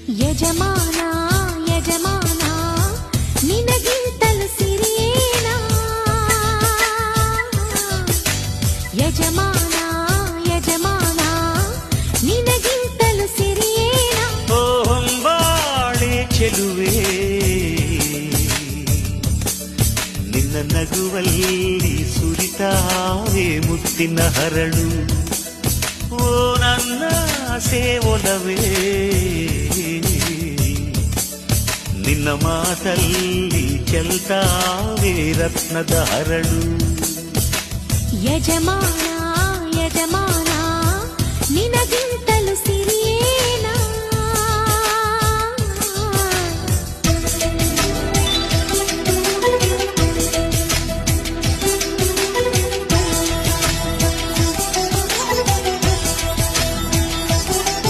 ಯಜಮಾನ ಯಜಮಾನ ನಿನಗಿಂತಲೂ ಸಿರಿಯೇನಾ ಯಜಮಾನ ಯಜಮಾನ ನಿನಗಿಂತಲೂ ಸಿರಿಯೇನಾ ಓ ಹೊಂಬಾಳೆ ಚೆಲುವೆ ನಿನ್ನ ನಗುವಲ್ಲಿ ಸುರಿತಾವೆ ಮುತ್ತಿನ ಹರಳು ಓ ನನ್ನ ಸೇವೊಲವೇ ನಿನ್ನ ಮಾತಲ್ಲಿ ಚೆಲ್ತಾವೆ ರತ್ನದ ಹರಳು ಯಜಮಾನ ಯಜಮಾನ ನಿನಗಿಂತ